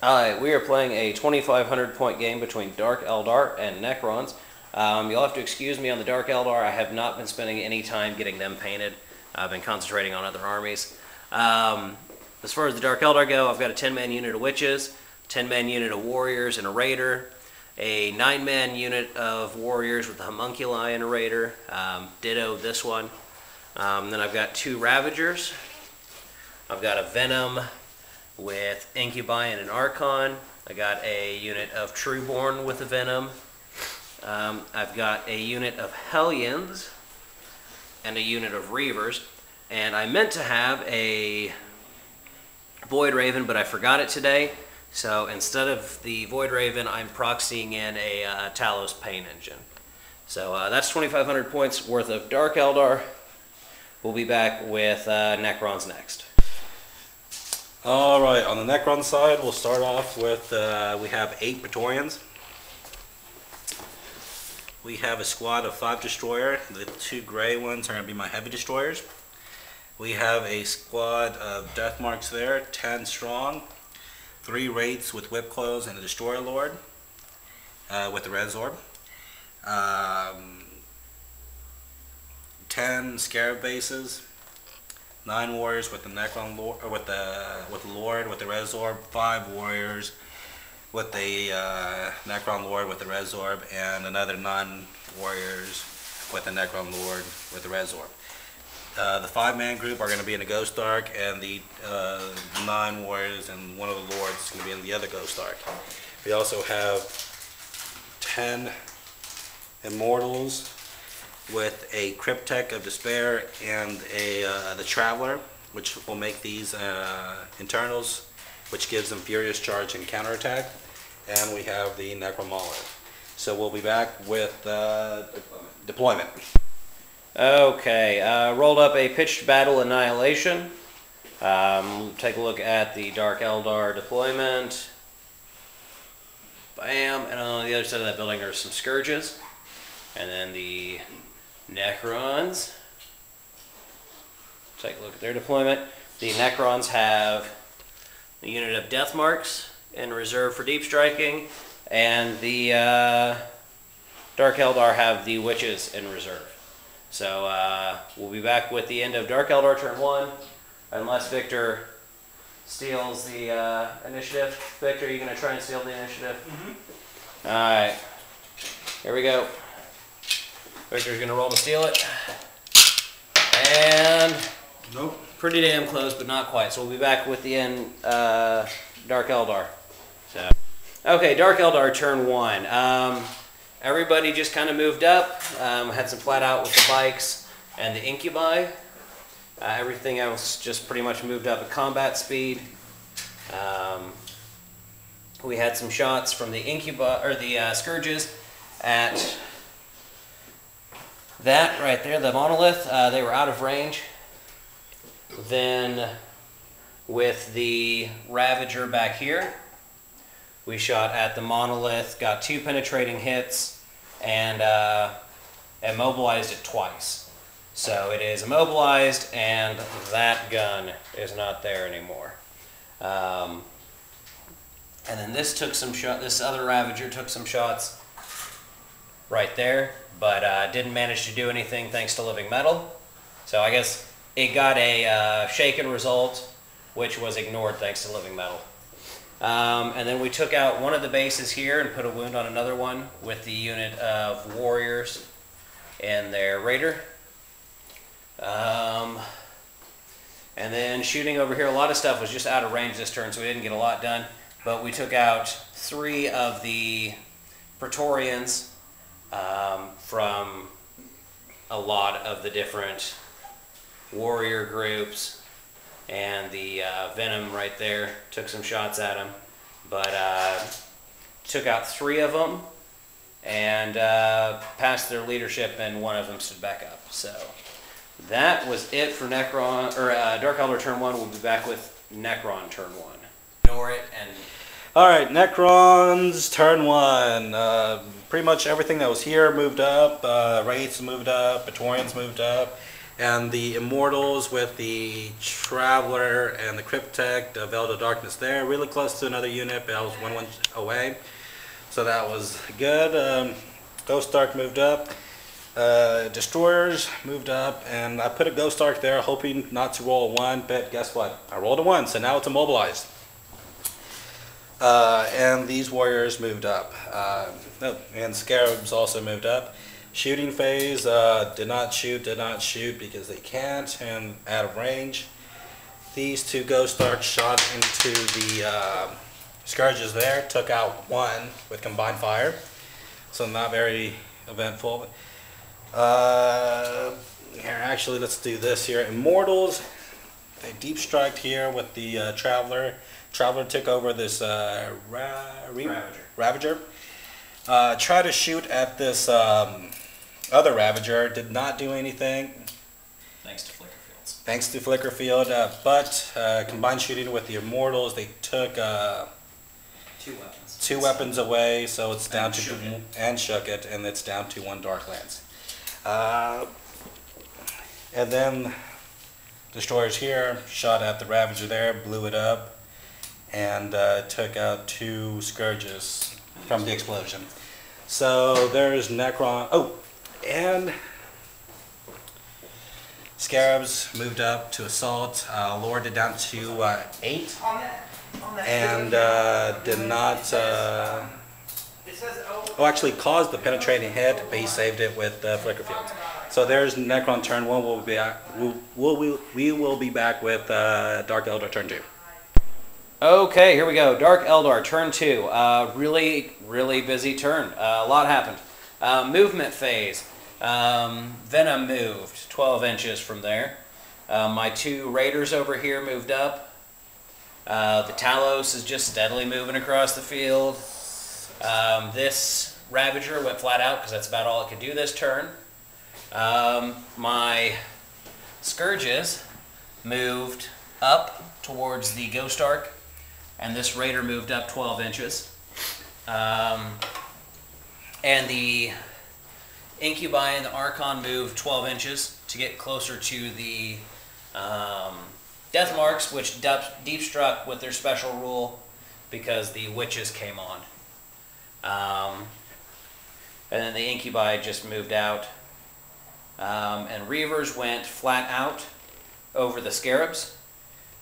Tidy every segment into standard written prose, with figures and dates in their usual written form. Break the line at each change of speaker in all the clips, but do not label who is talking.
Alright, we are playing a 2,500 point game between Dark Eldar and Necrons. You'll have to excuse me on the Dark Eldar. I have not been spending any time getting them painted. I've been concentrating on other armies. As far as the Dark Eldar go, I've got a 10-man unit of witches, 10-man unit of warriors and a raider, a 9-man unit of warriors with a homunculi and a raider, ditto this one. Then I've got 2 ravagers. I've got a venom with Incubi and an Archon. I got a unit of Trueborn with a Venom. I've got a unit of Hellions and a unit of Reavers. And I meant to have a Void Raven, but I forgot it today. So instead of the Void Raven, I'm proxying in a Talos Pain Engine. So that's 2,500 points worth of Dark Eldar. We'll be back with Necrons next.
Alright, on the Necron side, we'll start off with, we have 8 Praetorians. We have a squad of 5 Destroyer. The 2 gray ones are going to be my heavy destroyers. We have a squad of Death Marks there, 10 strong. 3 Wraiths with Whip Clothes and a Destroyer Lord with the Res Orb. 10 Scarab Bases. 9 warriors with the Necron Lord, or with the Lord with the Res Orb. 5 warriors with the Necron Lord with the Res Orb, and another 9 warriors with the Necron Lord with the Res Orb. The 5-man group are going to be in the Ghost Ark, and the 9 warriors and one of the lords is going to be in the other Ghost Ark. We also have 10 Immortals with a Cryptek of Despair and the Traveler, which will make these internals, which gives them Furious Charge and Counterattack. And we have the Necromolith. So we'll be back with deployment.
Okay, rolled up a Pitched Battle Annihilation. Take a look at the Dark Eldar deployment. Bam, and on the other side of that building are some Scourges. And then the Necrons. Take a look at their deployment. The Necrons have a unit of Death Marks in reserve for deep striking, and the Dark Eldar have the Witches in reserve. So we'll be back with the end of Dark Eldar turn 1, unless Victor steals the initiative. Victor, are you going to try and steal the initiative? Mm-hmm. Alright, here we go. Victor's going to roll to steal it. And
nope.
Pretty damn close, but not quite. So we'll be back with the end Dark Eldar. So, okay, Dark Eldar turn 1. Everybody just kind of moved up. Had some flat out with the bikes and the Incubi. Everything else just pretty much moved up at combat speed. We had some shots from the Incubi or the Scourges at that right there, the Monolith. They were out of range. Then with the Ravager back here, we shot at the Monolith, got 2 penetrating hits, and immobilized it twice. So it is immobilized, and that gun is not there anymore. And then this took some shot. This other Ravager took some shots right there, but didn't manage to do anything thanks to Living Metal. So I guess it got a shaken result, which was ignored thanks to Living Metal. And then we took out one of the bases here and put a wound on another one with the unit of warriors and their raider. And then shooting over here, a lot of stuff was just out of range this turn, so we didn't get a lot done. But we took out 3 of the Praetorians from a lot of the different warrior groups, and the Venom right there took some shots at him, but took out 3 of them and passed their leadership, and one of them stood back up. So that was it for Necron or Dark Eldar turn 1. We'll be back with Necron turn 1. Ignore it and.
Alright, Necrons turn 1. Pretty much everything that was here moved up. Wraiths moved up. Praetorians moved up. And the Immortals with the Traveler and the Cryptek, the Veil of Darkness there, really close to another unit, but I was one away. So that was good. Ghost Ark moved up. Destroyers moved up, and I put a Ghost Ark there hoping not to roll a 1, but guess what? I rolled a 1, so now it's immobilized. And these warriors moved up. And Scarabs also moved up. Shooting phase, did not shoot because they can't and out of range. These two Ghost Arcs shot into the Scourges there, took out 1 with combined fire. So not very eventful. Here, actually, let's do this here. Immortals, they deep striked here with the Traveler. Traveler took over this Ravager. Tried to shoot at this other Ravager, did not do anything.
Thanks to Flicker Fields.
Thanks to Flicker Field, but combined shooting with the Immortals, they took 2
weapons.
2 weapons away, so it's down to
shook it.
and it's down to 1 Darklands. And then Destroyers here shot at the Ravager there, blew it up, and took out 2 Scourges from the explosion. So there's Necron. Oh, and Scarabs moved up to assault. Lowered it down to 8, and did not. Actually caused the penetrating hit, but he saved it with Flicker Field. So there's Necron turn 1. We will be back with Dark Eldar turn 2.
Okay, here we go. Dark Eldar, turn 2. Really busy turn. A lot happened. Movement phase. Venom moved 12 inches from there. My 2 Raiders over here moved up. The Talos is just steadily moving across the field. This Ravager went flat out because that's about all it could do this turn. My Scourges moved up towards the Ghost Ark. And this Raider moved up 12 inches. And the Incubi and the Archon moved 12 inches to get closer to the Death Marks, which deep struck with their special rule because the Witches came on. And then the Incubi just moved out. And Reavers went flat out over the Scarabs.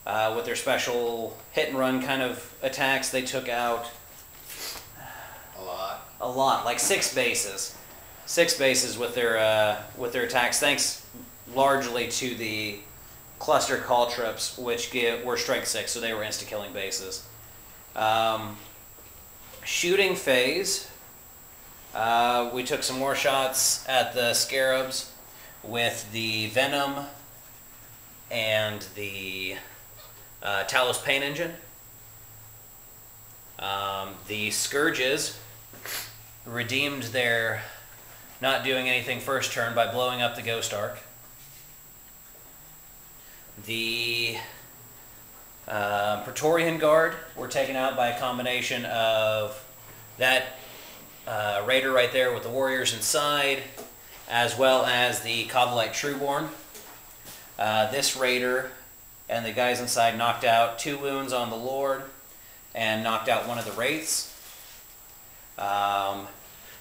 With their special hit and run kind of attacks, they took out a lot, like 6 bases. 6 bases with their attacks, thanks largely to the cluster caltrips, which were strength 6, so they were insta-killing bases. Shooting phase, we took some more shots at the Scarabs with the Venom and the Talos Pain Engine. The Scourges redeemed their not doing anything first turn by blowing up the Ghost Ark. The Praetorian Guard were taken out by a combination of that Raider right there with the warriors inside, as well as the Covelite Trueborn. This Raider and the guys inside knocked out 2 wounds on the Lord and knocked out 1 of the Wraiths.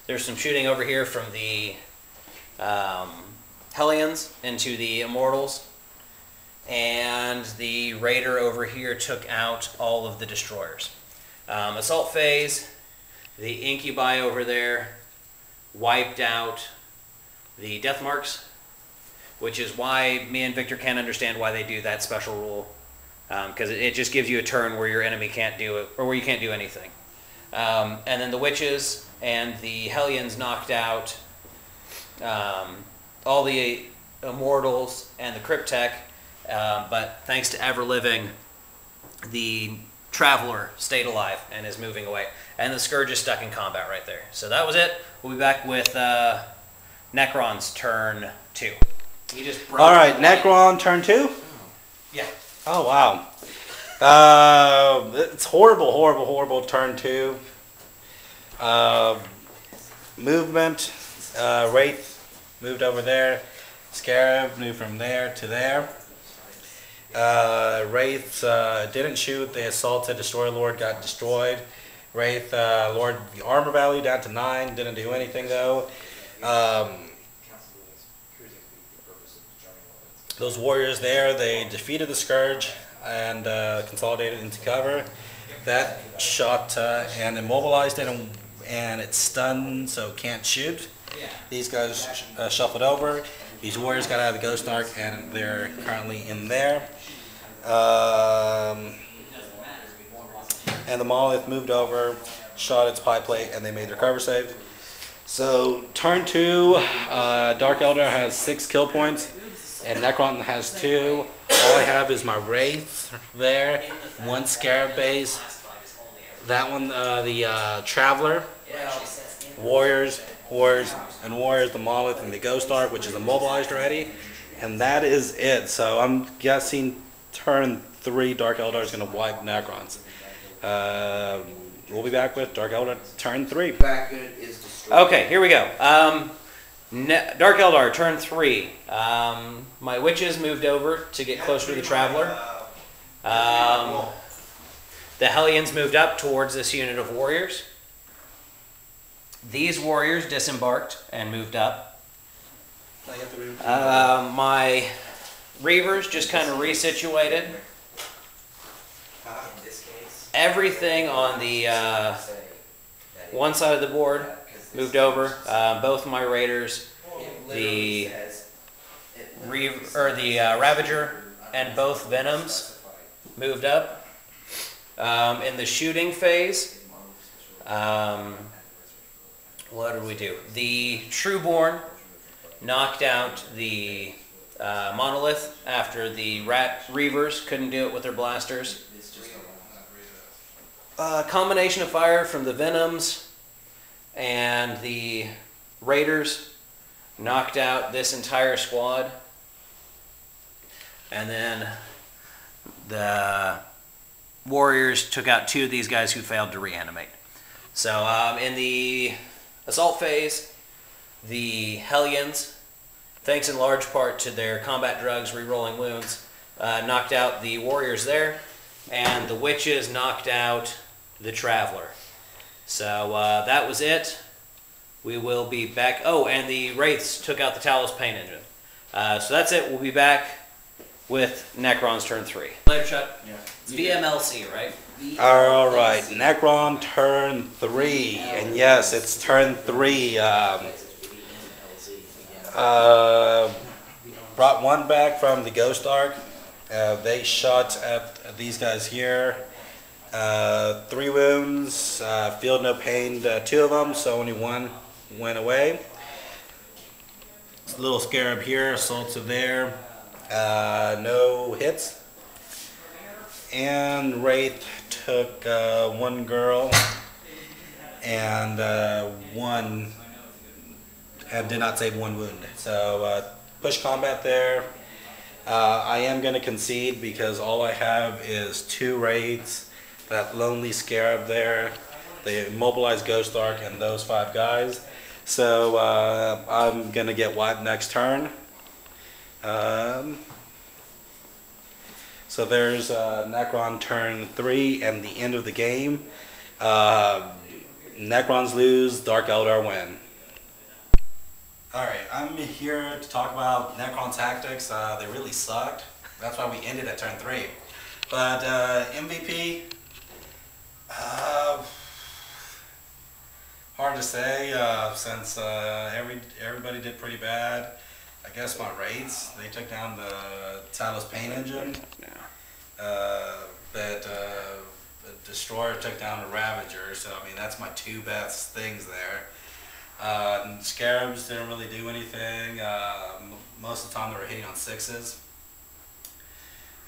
There's some shooting over here from the Hellions into the Immortals. And the Raider over here took out all of the Destroyers. Assault phase, the Incubi over there wiped out the Death Marks, which is why me and Victor can't understand why they do that special rule, because it just gives you a turn where your enemy can't do it, or where you can't do anything. And then the Witches and the Hellions knocked out all the Immortals and the Cryptek, but thanks to Ever-Living, the Traveler stayed alive and is moving away. And the Scourge is stuck in combat right there. So that was it. We'll be back with Necron's turn 2.
All right, Necron turn 2?
Yeah.
Oh, wow. It's horrible turn 2. Movement, Wraith moved over there. Scarab moved from there to there. Wraiths didn't shoot. They assaulted. Destroyer Lord got destroyed. Wraith Lord the armor value down to 9. Didn't do anything though. Those warriors there, they defeated the Scourge and consolidated into cover. That shot and immobilized it, and it's stunned, so can't shoot. These guys shuffled over. These warriors got out of the Ghost Arc, and they're currently in there. And the Monolith moved over, shot its pie plate, and they made their cover save. So turn 2, Dark Eldar has 6 kill points, and Necron has 2. All I have is my Wraith there, 1 Scarab base. That one, the Traveler, Warriors, and Warriors, the Monolith, and the Ghost Arc, which is immobilized already. And that is it. So I'm guessing turn 3, Dark Eldar is going to wipe Necrons. We'll be back with Dark Eldar turn 3.
Okay, here we go. Dark Eldar, turn 3. My witches moved over to get closer to the Traveler. The Hellions moved up towards this unit of warriors. These warriors disembarked and moved up. My Reavers just kind of resituated. Everything on the one side of the board moved over. Both my Raiders, the Ravager, and both Venoms moved up. In the shooting phase, what did we do? The Trueborn knocked out the Monolith after the Reavers couldn't do it with their blasters. Combination of fire from the Venoms and the Raiders knocked out this entire squad. And then the Warriors took out 2 of these guys who failed to reanimate. So in the assault phase, the Hellions, thanks in large part to their combat drugs, re-rolling wounds, knocked out the Warriors there, and the Witches knocked out the Traveler. So that was it. We will be back. Oh, and the Wraiths took out the Talos Pain Engine. So that's it. We'll be back with Necron's turn 3. Later, Chuck. Yeah. It's VMLC, right?
All right, Necron turn 3, and yes, it's turn 3. Brought 1 back from the Ghost Arc. They shot at these guys here. 3 wounds, field no pain, 2 of them, so only 1 went away. Little Scarab here, assaults there, no hits. And Wraith took 1 girl and did not save 1 wound. So push combat there. I am going to concede because all I have is 2 Wraiths, that lonely Scarab there, the immobilized Ghost Arc, and those 5 guys. So I'm going to get wiped next turn. So there's Necron turn 3 and the end of the game. Necrons lose, Dark Eldar win. Alright, I'm here to talk about Necron tactics. They really sucked. That's why we ended at turn 3. But MVP, hard to say since everybody did pretty bad. I guess my Wraiths, they took down the Talos Pain Engine. But Destroyer took down the Ravager, so I mean that's my 2 best things there. Scarabs didn't really do anything. Most of the time they were hitting on 6s.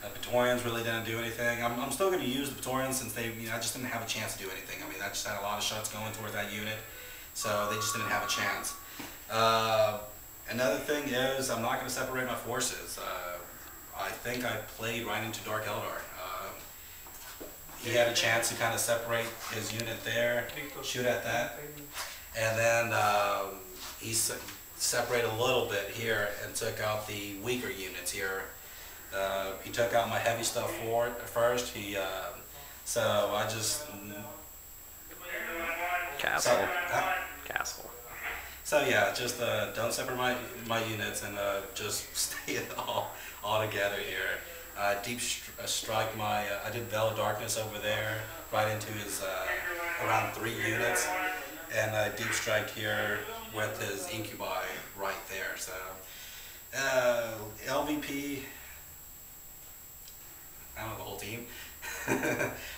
Praetorians really didn't do anything. I'm still going to use the Praetorians since they, I just didn't have a chance to do anything. I mean, I just had a lot of shots going towards that unit, so they just didn't have a chance. Another thing is I'm not going to separate my forces. I think I played right into Dark Eldar. He had a chance to kind of separate his unit there, shoot at that, and then separated a little bit here and took out the weaker units here. He took out my heavy stuff first. So I just
Castle.
So,
Castle.
so yeah, just don't separate my units and just stay it all together here. Deep strike my. I did Veil of Darkness over there, right into his around 3 units, and deep strike here with his incubi right there. So LVP. I don't know the whole team,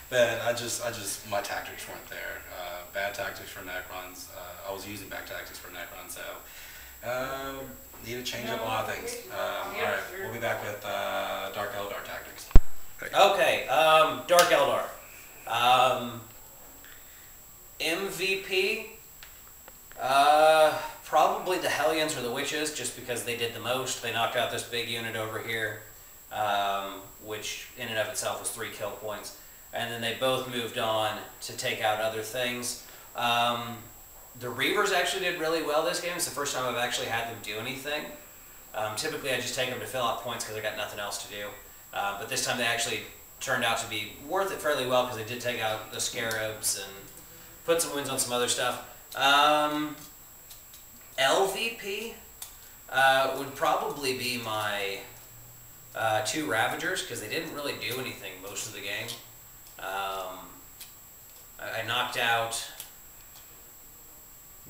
but I just my tactics weren't there. Bad tactics for Necrons. I was using bad tactics for Necrons, so need to change up a lot of things. All right, we'll be back with Dark Eldar tactics.
Okay, Dark Eldar. MVP. Probably the Hellions or the Witches, just because they did the most. They knocked out this big unit over here, which in and of itself was 3 kill points. And then they both moved on to take out other things. The Reavers actually did really well this game. It's the first time I've actually had them do anything. Typically I just take them to fill out points because I got nothing else to do. But this time they actually turned out to be worth it fairly well because they did take out the Scarabs and put some wins on some other stuff. LVP would probably be my 2 Ravagers because they didn't really do anything most of the game. I knocked out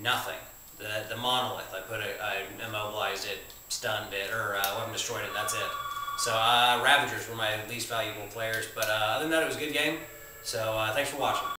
nothing. The Monolith, I immobilized it, stunned it, or weapon destroyed it, that's it. So Ravagers were my least valuable players, but other than that it was a good game. So thanks for watching.